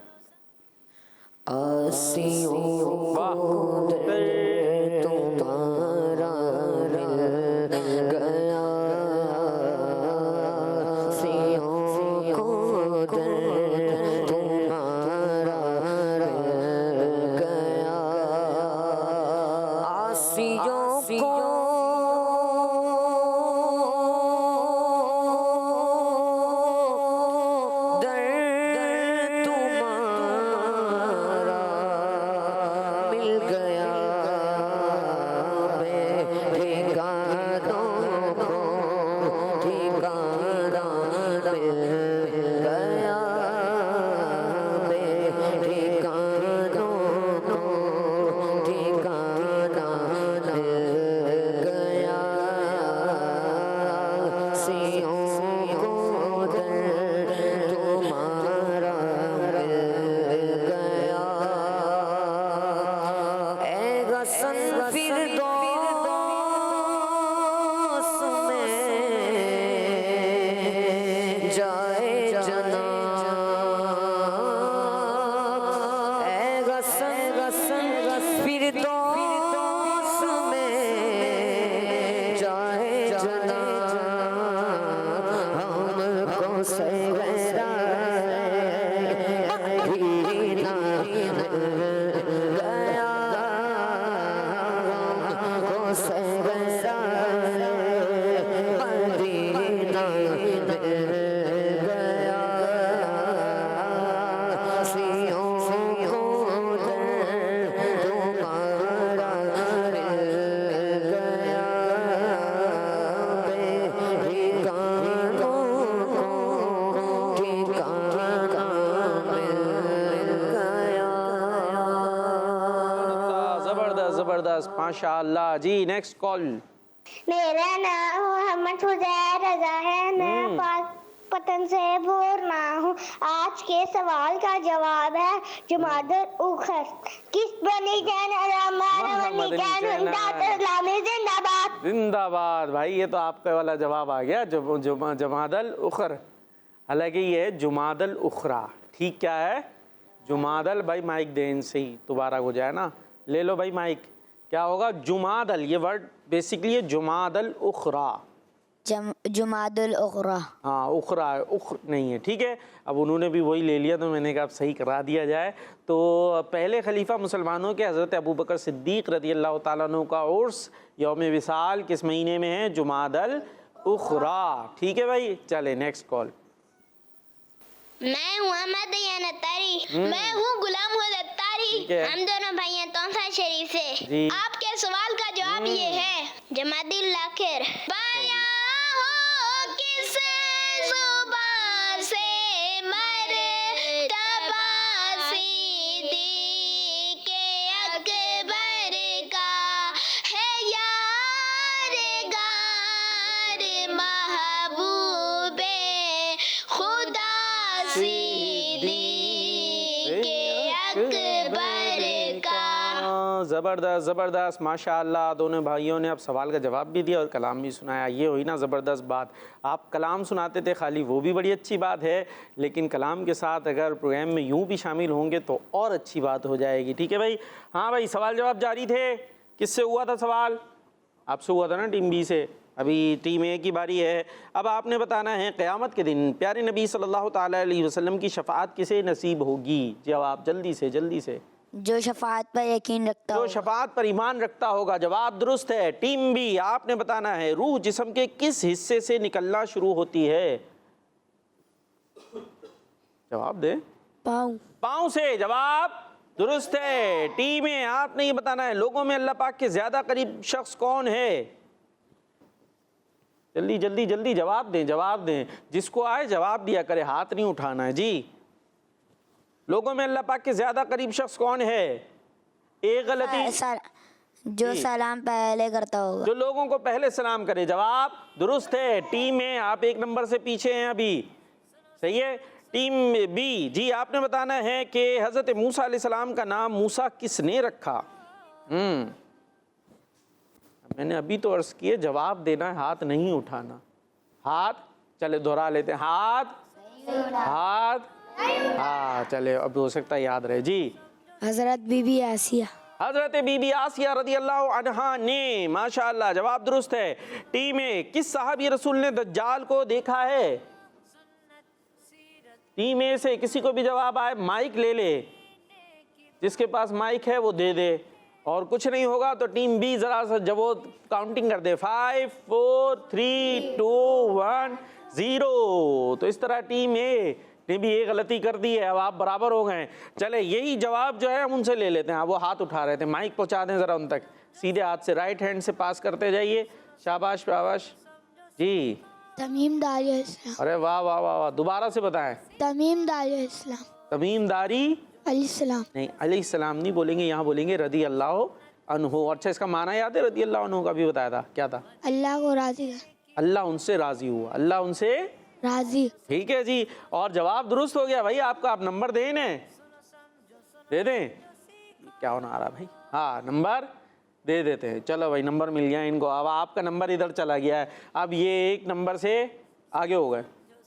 माशाअल्लाह। जी नेक्स्ट कॉल। मेरा नाम मोहम्मद हुजैर रजा है, मैं पाकपतन से बोल रहा हूँ। आज के सवाल का जवाब है जुमादुल उखर। किस बनी जिंदाबाद। जिंदाबाद भाई, ये तो आपका वाला जवाब आ गया, जुमादुल उखर। हालांकि ये है जुमादुल उखरा। ठीक क्या है? जुमादुल। भाई माइक दें से ही दोबारा हो जाए ना, ले लो भाई माइक। क्या होगा? जुमादल, ये वर्ड बेसिकली है जुमादल उखरा। जुमादुल उखरा। हाँ, उखरा है, उखर नहीं है। ठीक है, अब उन्होंने भी वही ले लिया तो मैंने कहा अब सही करा दिया जाए। तो पहले खलीफा मुसलमानों के हज़रत अबू बकर सिद्दीक़ रज़ी अल्लाह तआला अन्हु का उर्स यौम विसाल किस महीने में है? जुमादल उखरा। ठीक है भाई, चले नेक्स्ट कॉल। मैं हूँ अहमद यान अत्तारी। मैं हूँ गुलाम हुद अत्तारी। हम दोनों भाई हैं तोहफा शरीफ से। आपके सवाल का जवाब ये है जमादुल आखिर। बाया हो किस जुबान से मर्तबा सिद्दीक़ अकबर का है यार गार महबूबे ज़बरदस्त ज़बरदस्त, माशाअल्लाह। दोनों भाइयों ने अब सवाल का जवाब भी दिया और कलाम भी सुनाया। ये हुई ना ज़बरदस्त बात। आप कलाम सुनाते थे खाली, वो भी बड़ी अच्छी बात है, लेकिन कलाम के साथ अगर प्रोग्राम में यूँ भी शामिल होंगे तो और अच्छी बात हो जाएगी। ठीक है भाई। हाँ भाई, सवाल जवाब जारी थे। किससे हुआ था सवाल? आपसे हुआ था ना, टीम बी से। अभी टीम ए की बारी है। अब आपने बताना है क़यामत के दिन प्यारे नबी सल्लल्लाहु ताला अलैहि वसल्लम की शफ़ाअत किसे नसीब होगी? जवाब जल्दी से जल्दी से। जो शफाअत पर यकीन रखता जो हो। शफ़ाअत पर ईमान रखता होगा। जवाब दुरुस्त है। टीम बी, आपने बताना है रूह जिस्म के किस हिस्से से निकलना शुरू होती है? जवाब दे। पाँव। पाँव से। जवाब दुरुस्त है। टीम ए, आपने ये बताना है लोगों में अल्लाह पाक के ज्यादा करीब शख्स कौन है? जल्दी जल्दी जल्दी जवाब दें, जवाब दें। जिसको आए जवाब दिया करे, हाथ नहीं उठाना है जी। लोगों में अल्लाह पाक के ज्यादा करीब शख्स कौन है? एक गलती। जो जी। सलाम पहले करता होगा। जो लोगों को पहले सलाम करे। जवाब दुरुस्त है। टीम ए, आप 1 नंबर से पीछे हैं अभी। सही है। टीम बी जी, आपने बताना है कि हज़रत मूसा अलैहिस्सलाम का नाम मूसा किसने रखा? मैंने अभी तो अर्ज़ किए, जवाब देना है, हाथ नहीं उठाना। हाथ, चले दोहरा लेते हैं। हाथ हाथ हाँ, चले अब हो सकता है याद रहे जी। हज़रत बीबी आसिया। हज़रत बीबी आसिया रज़ी अल्लाह अन्हा ने। माशाअल्लाह, जवाब दुरुस्त है। टीम ए, किस सहाबी रसूल ने दज्जाल को देखा है? टीम ए से किसी को भी जवाब आए, माइक ले ले। जिसके पास माइक है वो दे दे, और कुछ नहीं होगा तो टीम बी जरा सा जब वो काउंटिंग कर दे, 5 4 3 2 1 0। तो इस तरह टीम ए ने भी ये गलती कर दी है। अब आप बराबर हो गए। चले, यही जवाब जो है हम उनसे ले लेते हैं। वो हाथ उठा रहे थे, माइक पहुंचा दें जरा उन तक। सीधे हाथ से राइट हैंड से पास करते जाइए। शाबाश शाबाश जी। तमीम दारी इस्लाम। अरे वाह वाह वाह वाह, दोबारा से बताएं। तमीम दारी इस्लाम। तमीम दारी अलैहिस्सलाम। नहीं, अलैहिस्सलाम नहीं बोलेंगे, यहाँ बोलेंगे रदी अल्लाह अन्हु। अच्छा, इसका माना याद है? रदी अल्लाह अन्हु का भी बताया था, क्या था? अल्लाह को राजी है। अल्लाह उनसे राजी हुआ, अल्लाह उनसे राजी। ठीक है जी। और जवाब दुरुस्त हो गया भाई आपका। आप नंबर दें ने, दे दें। क्या होना आ रहा भाई? हाँ, नंबर दे देते हैं। चलो भाई, नंबर मिल गया इनको। अब आपका नंबर इधर चला गया है। अब ये 1 नंबर से आगे हो गए,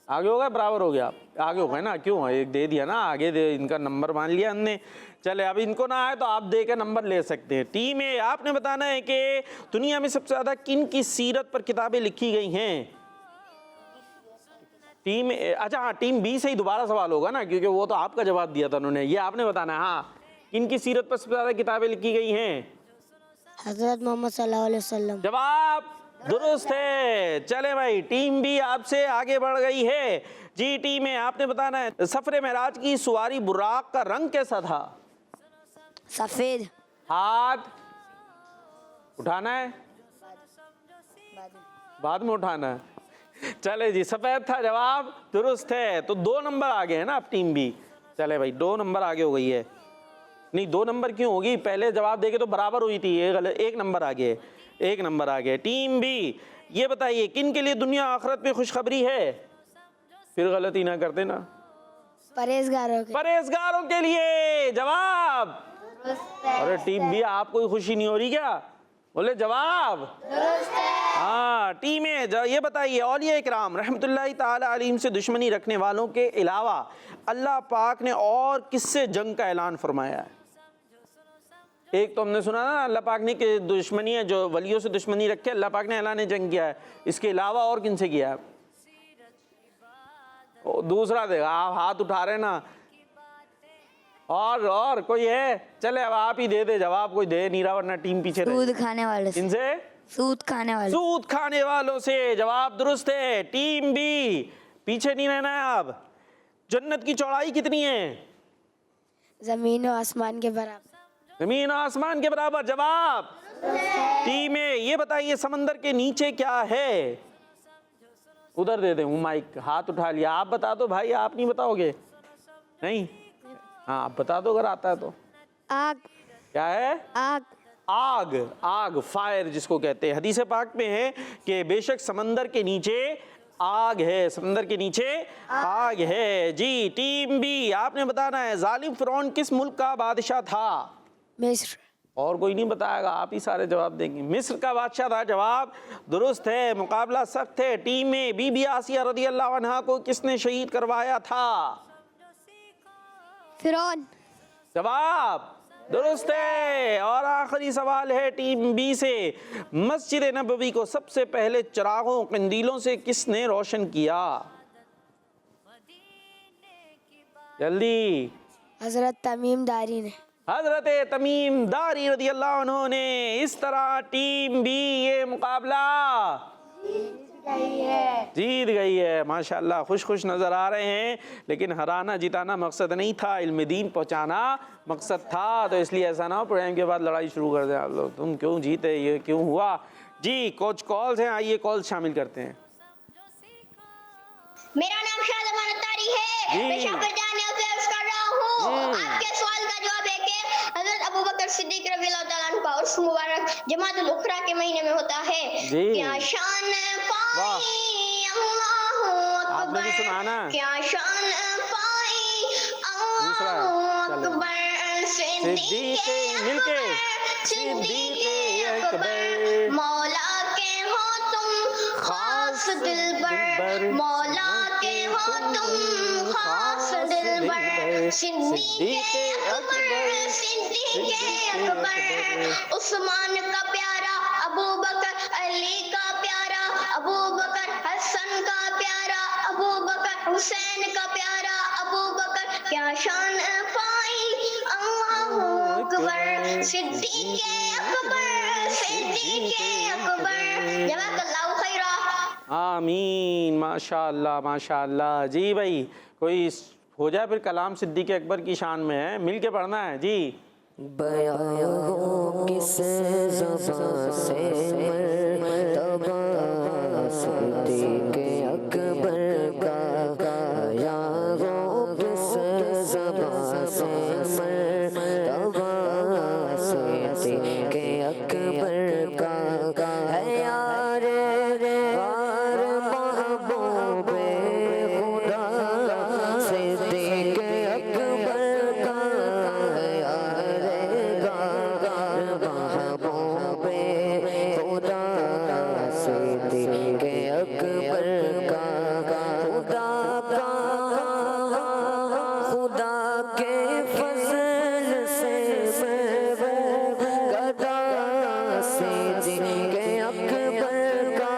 आगे हो गए, बराबर हो गया। आप आगे हो गए ना, क्यों? एक दे दिया ना, आगे दे, इनका नंबर मान लिया हमने। चले, अब इनको ना आए तो आप दे के नंबर ले सकते हैं। टीम ए, आपने बताना है कि दुनिया में सबसे ज़्यादा किन की सीरत पर किताबें लिखी गई हैं? टीम ए, अच्छा हाँ, टीम बी से ही दोबारा सवाल होगा ना, क्योंकि वो तो आपका जवाब दिया था उन्होंने। ये आपने बताना है। हाँ, किन की सीरत पर सबसे ज़्यादा किताबें लिखी गई हैं? हज़रत मोहम्मद सल्लल्लाहु अलैहि वसल्लम। जवाब दुरुस्त है। चले भाई, टीम बी आपसे आगे बढ़ गई है जी। टीम ए, आपने बताना है सफरे महराज की सवारी बुराक का रंग कैसा था? सफेद। हाथ उठाना है, बाद में उठाना है। चले जी, सफेद था। जवाब दुरुस्त है। तो 2 नंबर आगे है ना अब टीम बी। चले भाई, 2 नंबर आगे हो गई है। नहीं, 2 नंबर क्यों होगी? पहले जवाब देके तो बराबर हुई थी। ये गलत, 1 नंबर आगे, 1 नंबर आगे। टीम बी, ये बताइए किन के लिए दुनिया आखिरत में खुशखबरी है? फिर गलती ना करते ना। परहेजगारों के। परहेजगारों के लिए। जवाब अरे टीम बी, आप कोई खुशी नहीं हो रही क्या? बोले जवाब हाँ। टीम ए, ये बताइए औलिया इकराम रहमतुल्लाहि ताला अलैहिम से दुश्मनी रखने वालों के अलावा अल्लाह पाक ने और किससे जंग का ऐलान फरमाया है? एक तो हमने सुना ना, अल्लाह पाक ने कि दुश्मनी है, जो वलियों से दुश्मनी रखे अल्लाह पाक ने ऐलान जंग किया है। इसके अलावा और किन से किया है? दूसरा देखा, आप हाथ उठा रहे ना। और कोई है? चले, अब आप ही दे दे जवाब। कोई दे नहीं रहा, वरना टीम पीछे रहे। सूद खाने वाले से। इनसे? सूद खाने वाले। सूद खाने वालों से। जवाब दुरुस्त है। टीम बी, पीछे नहीं रहना है आप। जन्नत की चौड़ाई कितनी है? जमीन और आसमान के बराबर। जमीन और आसमान के बराबर। जवाब टीम ए, ये बताइए समंदर के नीचे क्या है? उधर दे दे हूँ माइक। हाथ उठा लिया। आप बता दो भाई, आप नहीं बताओगे? नहीं, हाँ आप बता दो अगर आता है तो। आग। क्या है? आग। आग। आग, फायर जिसको कहते हैं। हदीस पाक में है कि बेशक समंदर के नीचे आग है, समंदर के नीचे आग है जी। टीम बी, आपने बताना है जालिम फिरौन किस मुल्क का बादशाह था? मिस्र। और कोई नहीं बताएगा, आप ही सारे जवाब देंगे। मिस्र का बादशाह था, जवाब दुरुस्त है। मुकाबला सख्त है। टीम में बीबी आसिया रदी अल्लाह अन्हा को किसने शहीद करवाया था? फिरौन। जवाब दुरुस्त है। और आखिरी सवाल है टीम बी से, मस्जिद नबवी को सबसे पहले चिरागों कंदीलों से किसने रोशन किया? जल्दी। हजरत तमीम दारी ने। हजरत तमीम दारी रदी अल्लाह अन्हु ने। इस तरह टीम बी ये मुकाबला जीत गई है। माशाल्लाह खुश खुश नज़र आ रहे हैं, लेकिन हराना जिताना मकसद नहीं था, इल्म दीन पहुँचाना मकसद था। तो इसलिए ऐसा ना हो प्रोग्राम के बाद लड़ाई शुरू कर दें आप लोग, तुम क्यों जीते, ये क्यों हुआ। जी कुछ कॉल्स हैं, आइए कॉल शामिल करते हैं। मेरा नाम शाहजहान अत्तारी है, मैं शाहपुर जाने से अर्ज कर रहा हूँ। आपके सवाल का जवाब है कि हजरत अबू बकर सिद्दीक रज़ियल्लाहु तआला अन्हु का उर्स मुबारक जमातुल उखरा के महीने में होता है। क्या शान पाई अल्लाहु आपने भी सुना ना? क्या शान पाई अल्लाहु अकबर सिद्दीक मिलके सिद्दीक अकबर मौला के हो तुम खास दिलबर, मौला के हो तुम खास दिलबर, सिद्दीक अकबर सिद्दीक अकबर, उस्मान का प्यारा अबू बकर, अली का प्यारा अबू बकर, हसन का प्यारा अबू बकर, हुसैन का प्यारा अबू बकर, क्या शान पाई अल्लाहु अकबर सिद्दीक अकबर सिद्दीक अकबर। जज़ाकल्लाहु खैरा। आमीन। माशाअल्लाह माशाअल्लाह। जी भाई कोई हो जाए फिर कलाम सिद्दीक अकबर की शान में है, मिल के पढ़ना है जी। बयां हो किस ज़बां से मर्तबा सिद्दीक अकबर का, बयां हो किस ज़बां से मर्तबा सिद्दीक अकबर का, है यार यार महबूबे खुदा सिद्दीक अकबर का, है यार महबूबे खुदा सिद्दीक अकबर का, खुदा के फजल से मैं गदा सिद्दीक अकबर का,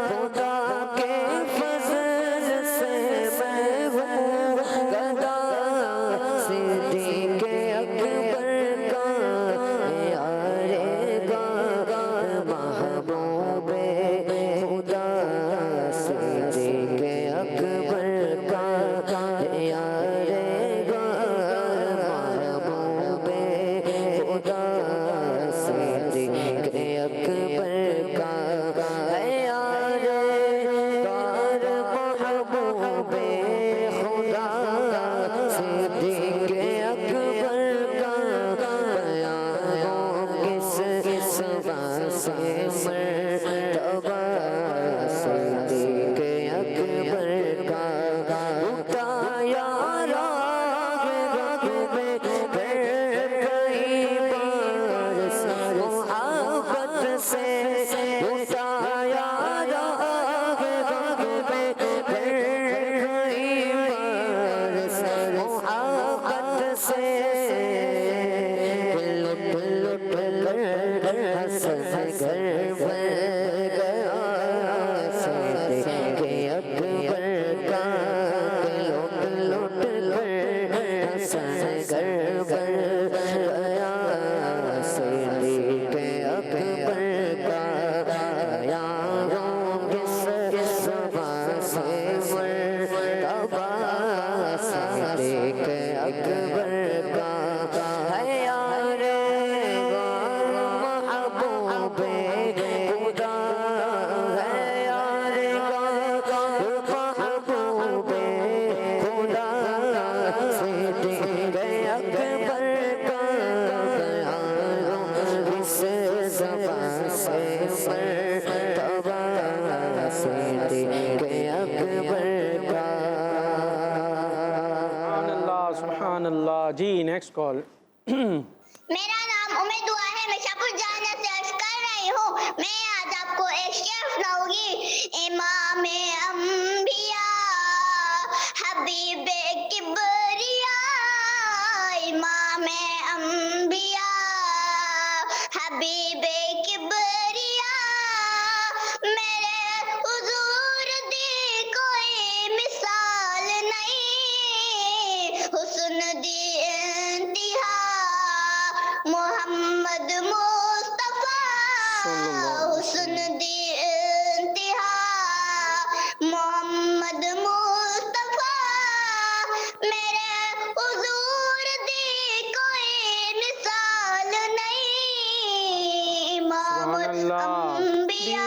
खुदा के फजल से मैं गदा सिद्दीक अकबर का, यारे महबूबे खुदा सिद्दीक अकबर का, यारे महबूबे खुदा सिद्दीक अकबर का, है यारे महबूबे खुदा सिद्दीक अकबर का, बयां हो किस ज़बां से मर्तबा सिद्दीक अकबर का, उठाया राग में फिर कई बार मोहब्बत से, उठाया राग में फिर कई बार मोहब्बत से, लुट लुट हसन घर बन गया सिद्दीक अकबर का, लुट लुट हसन घर बन गया सिद्दीक अकबर का, बयां हो किस ज़बां से मर्तबा सिद्दीक अकबर का, है यारे महबूबे खुदा, है यारे महबूबे खुदा सिद्दीक अकबर का, बयां हो किस ज़बां से मर्तबा सिद्दीक अकबर का। सुभान अल्लाह सुभान अल्लाह। जी नेक्स्ट कॉल। मेरा नाम उम्मीद दुआ मैं शाहपुर जाना से अर्ज कर रही हूँ। मैं आज आपको एक शेर सुनाऊंगी। इमामे अंबिया हबीबे किबरिया, इमामे अंबिया हबीबे किबरिया, मेरे हुजूर दी कोई मिसाल नहीं, हुस्न दी इंतहा मोहम्मद मुस्तफा, हुस्न दी इंतहा मोहम्मद मुस्तफा, मेरे हुजूर दी कोई मिसाल नहीं, इमामुल अंबिया।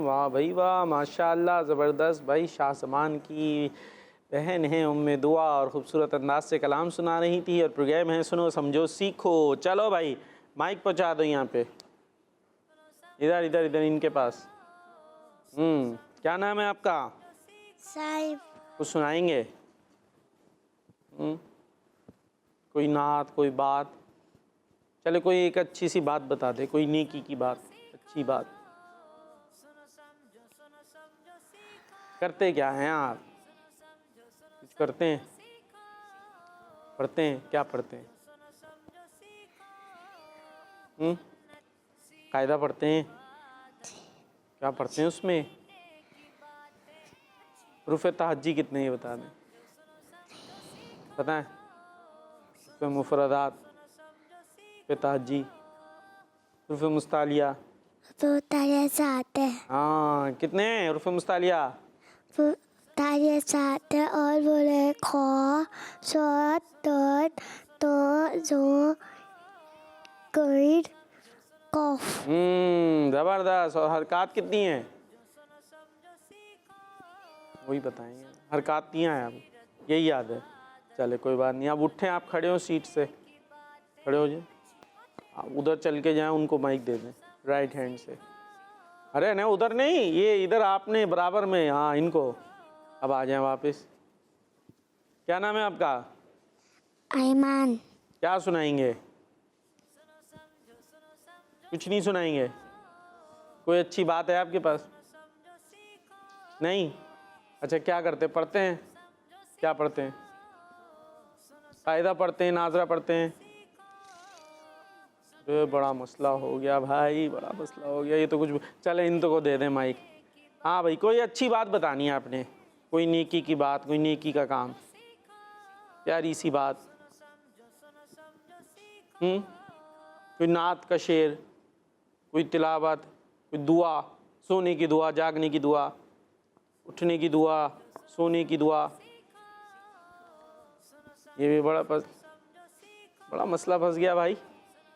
वाह भाई वाह, माशाल्लाह, ज़बरदस्त भाई। शाह ज़मान की बहन हैं उम्मे दुआ और ख़ूबसूरत अंदाज से कलाम सुना रही थी और प्रोग्राम है सुनो समझो सीखो। चलो भाई माइक पहुंचा दो यहाँ पे, इधर इधर इधर इनके पास। क्या नाम है आपका? साहिब। कुछ सुनाएंगे? कोई नात, कोई बात? चले कोई एक अच्छी सी बात बता दे, कोई नेकी की बात, अच्छी बात। करते क्या हैं आप? कुछ करते हैं? पढ़ते हैं? क्या पढ़ते हैं? कायदा पढ़ते हैं? क्या पढ़ते हैं उसमें? रूफ़ तहज्जी कितने ये बता दें, पता है? रूफ़ मुफरदात, रूफ़ तहज्जी, रूफ़ मुस्तालिया। तो तालिया से आते हैं। हाँ, कितने हैं रूफ़ मुस्तालिया? तालिया से आते हैं और बोले खो शोत तो जो कोइड कॉफ। ज़बरदस्त। और हरकत कितनी हैं? वही बताएंगे। हरकत 3 हैं, अब यही याद है। चले कोई बात नहीं, अब उठें, आप खड़े हो सीट से, खड़े हो जाए, आप उधर चल के जाएं, उनको माइक दे दें राइट हैंड से। अरे नहीं उधर नहीं, ये इधर आपने बराबर में, हाँ इनको। अब आ जाएं वापस। क्या नाम है आपका? आईमान। क्या सुनाएंगे? कुछ नहीं सुनाएंगे? कोई अच्छी बात है आपके पास? नहीं? अच्छा, क्या करते? पढ़ते हैं? क्या पढ़ते हैं? कायदा पढ़ते हैं, नाजरा पढ़ते हैं? अरे बड़ा मसला हो गया भाई, बड़ा मसला हो गया। ये तो कुछ, चले इन तो को दे दें माइक। हाँ भाई, कोई अच्छी बात बतानी है आपने, कोई नेकी की बात, कोई नेकी का काम, प्यारी सी बात। कोई नात का शेर, कोई तिलावत, कोई दुआ, सोने की दुआ, जागने की दुआ, उठने की दुआ, सोने की दुआ। ये भी बड़ा मसला फंस गया भाई।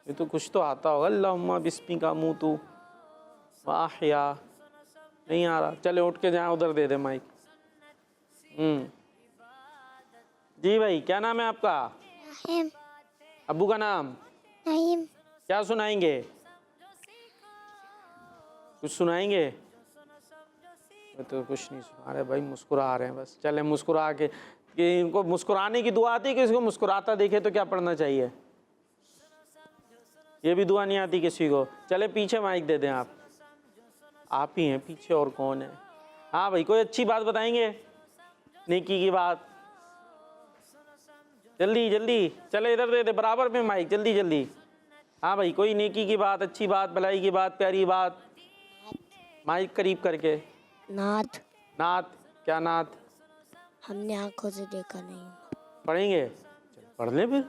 ये तो कुछ तो आता होगा। अल्लाहुम्मा बिस्मी का मुँह तू वाहिया, नहीं आ रहा। चले उठ के जाएं, उधर दे दे माइक। जी भाई, क्या नाम है आपका? नहीम। अब्बू का नाम? नहीम। क्या सुनाएंगे? कुछ सुनाएंगे? तो कुछ नहीं सुना रहे भाई, मुस्कुरा रहे हैं बस। चले मुस्कुरा के, कि इनको मुस्कुराने की दुआ आती है? किसी को मुस्कुराता देखे तो क्या पढ़ना चाहिए? ये भी दुआ नहीं आती किसी को? चले पीछे माइक दे दें आप ही हैं पीछे, और कौन है? हाँ भाई, कोई अच्छी बात बताएंगे, नेकी की बात, जल्दी जल्दी। चले इधर दे दे बराबर में माइक, जल्दी जल्दी। हाँ भाई, कोई नेकी की बात, अच्छी बात, भलाई की बात, प्यारी बात, माइक करीब करके। नात। नात? क्या नात? हमने आंखों से देखा नहीं। पढ़ेंगे? पढ़ लें फिर।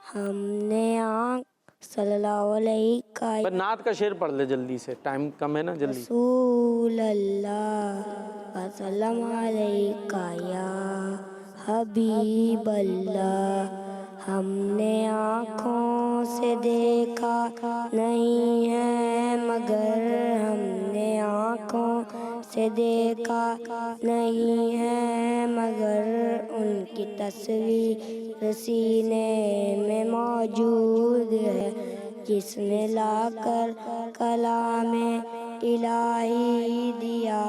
हमने आँख सल्लल्लाहु अलैहि का पर नात का शेर पढ़ ले जल्दी से, टाइम कम है ना, जल्दी। रसूल अल्लाह वसल्लम अलैका या हबीब अल्लाह, हमने आँखों से देखा नहीं है मगर, हमने आँखों से देखा नहीं है मगर, उनकी तस्वीर सीने में मौजूद है, जिसने लाकर कलामे इलाही दिया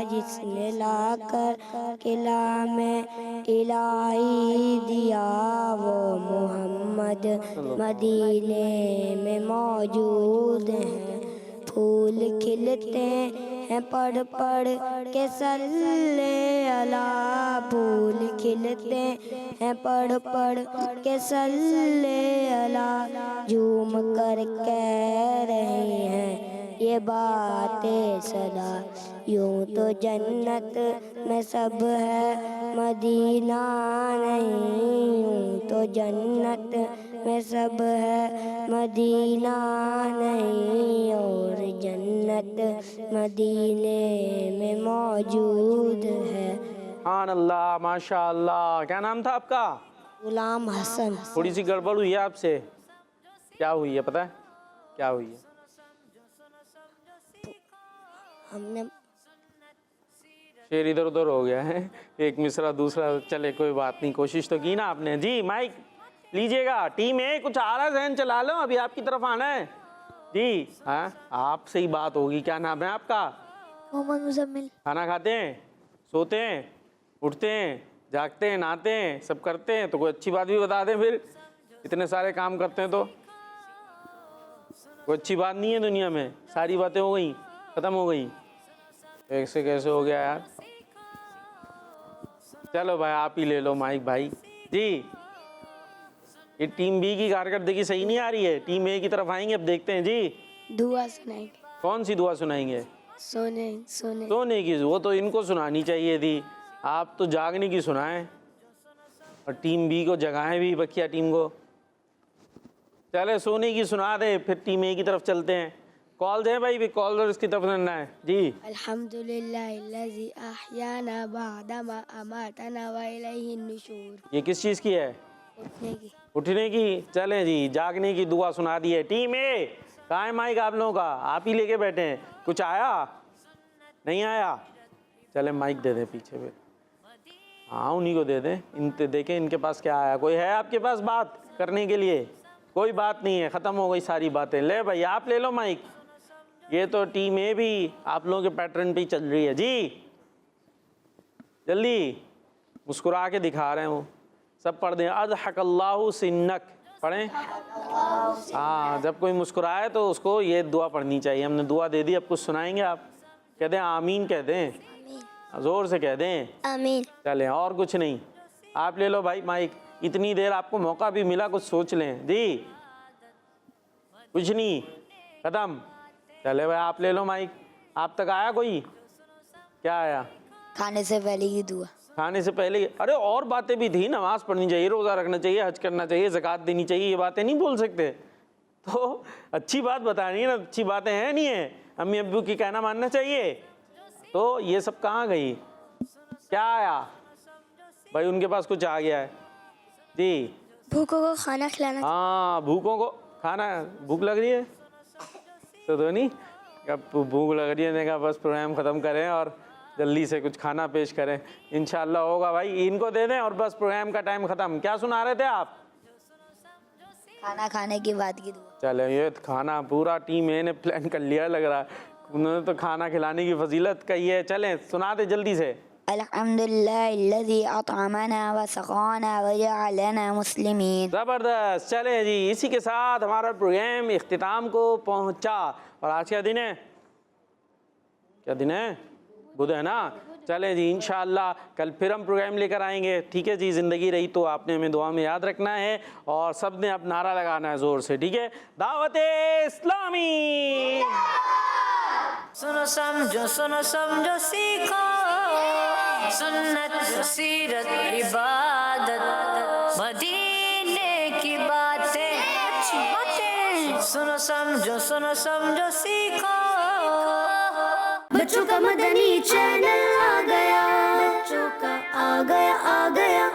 जिसने लाकर किला में इलाही दिया, वो मोहम्मद मदीने में मौजूद हैं। फूल खिलते हैं पढ़ पढ़ के सल्ले अला, फूल खिलते हैं पढ़ पढ़ के सल्ले अला, झूम कर कह रहे हैं ये बातें सदा। यूं तो जन्नत में सब है मदीना नहीं, यूं तो जन्नत में सब है मदीना नहीं, और जन्नत मदीने में मौजूद है। सुभान अल्लाह, माशा अल्लाह। क्या नाम था आपका? गुलाम हसन। थोड़ी सी गड़बड़ हुई है आपसे, क्या हुई है पता है? क्या हुई है? हमने शेर इधर उधर हो गया है, एक मिसरा दूसरा, चले कोई बात नहीं, कोशिश तो की ना आपने। जी माइक लीजिएगा, टीम ए कुछ आ रहा है, जहन चला लो, अभी आपकी तरफ आना है जी। हाँ आपसे ही बात होगी। क्या नाम है आपका? मोहम्मद मुजम्मिल। खाना खाते हैं, सोते हैं, उठते हैं, जागते हैं, नहाते हैं, सब करते हैं? तो कोई अच्छी बात भी बता दें फिर, इतने सारे काम करते हैं तो। कोई अच्छी बात नहीं है दुनिया में, सारी बातें हो गई, खत्म हो गई। ऐसे कैसे हो गया यार? चलो भाई आप ही ले लो माइक भाई जी। ये टीम बी की कारकर्दगी सही नहीं आ रही है, टीम ए की तरफ आएंगे, अब देखते हैं जी। दुआ सुनाएंगे। कौन सी दुआ सुनाएंगे? सोने की। वो तो इनको सुनानी चाहिए थी, आप तो जागने की सुनाएं, और टीम बी को जगाएं भी, बखिया टीम को। चले सोने की सुना दे, फिर टीम ए की तरफ चलते हैं। कॉल दें भाई, भी कॉल और इसकी तरफ करना है जी। अल्हम्दुलिल्लाहिल्लज़ी अहयाना बअदमा अमातना व इलैहिन नुशूर। ये किस चीज़ की है? उठने की। चलें जी, जागने की दुआ सुना दी है। टीम ए कहाँ है माइक आप लोगों का? आप ही लेके बैठे हैं। कुछ आया नहीं आया? चले माइक दे दें पीछे पे। हाँ उन्हीं को दे दें, इनते देखें इनके पास क्या आया। कोई है आपके पास बात करने के लिए? कोई बात नहीं है, ख़त्म हो गई सारी बातें। ले भाई आप ले लो माइक। ये तो टीम ए भी आप लोगों के पैटर्न पे ही चल रही है जी। जल्दी मुस्कुरा के दिखा रहे हैं वो, सब पढ़ दें। अज़हकल्लाहु सिन्नक पढ़ें। हाँ जब कोई मुस्कुराए तो उसको ये दुआ पढ़नी चाहिए। हमने दुआ दे दी, अब कुछ सुनाएंगे आप? कह दें आमीन, कह दें, ज़ोर से कह दें आमीन। चलें और कुछ नहीं। आप ले लो भाई माइक, इतनी देर आपको मौका भी मिला, कुछ सोच लें जी। कुछ नहीं, ख़त्म। चले भाई आप ले लो माइक। आप तक आया कोई? क्या आया? खाने से पहले की दुआ। खाने से पहले? अरे और बातें भी थी, नमाज पढ़नी चाहिए, रोज़ा रखना चाहिए, हज करना चाहिए, ज़कात देनी चाहिए, ये बातें नहीं बोल सकते? तो अच्छी बात बतानी है ना, अच्छी बातें हैं नहीं है, अम्मी अब्बू की कहना मानना चाहिए। तो ये सब कहाँ गई? क्या आया भाई? उनके पास कुछ आ गया है जी। भूखों को खाना खिलाना। हाँ भूखों को खाना। भूख लग रही है तो नहीं, अब भूख लग रही है, ने कहा बस प्रोग्राम ख़त्म करें और जल्दी से कुछ खाना पेश करें। इंशाल्लाह होगा भाई, इनको दे दें और बस प्रोग्राम का टाइम ख़त्म। क्या सुना रहे थे आप? खाना खाने के बाद की दुआ। चले ये खाना पूरा टीम ए ने प्लान कर लिया लग रहा है, उन्होंने तो खाना खिलाने की फजीलत कही है। चलें सुना दे जल्दी से। अल्हम्दुलिल्लाहिल्लज़ी अतअमना व सक़ाना व जअलना मुस्लिमीन। ज़बरदस्त। चलें जी, इसी के साथ हमारा प्रोग्राम इख्तिताम को पहुंचा। और आज क्या दिन है? क्या दिन है? बुध है ना। चलें जी, इंशाअल्लाह कल फिर हम प्रोग्राम लेकर आएंगे। ठीक है जी, ज़िंदगी रही तो आपने हमें दुआ में याद रखना है और सब ने अब नारा लगाना है ज़ोर से। ठीक है, दावत-ए इस्लामी। सुनो समझो सीखो, सुन्नत सीरत इबादत, मदीने की बातें, अच्छी बातें। सुनो समझो सीखो। बच्चों का मदनी चैनल आ गया, बच्चों का आ गया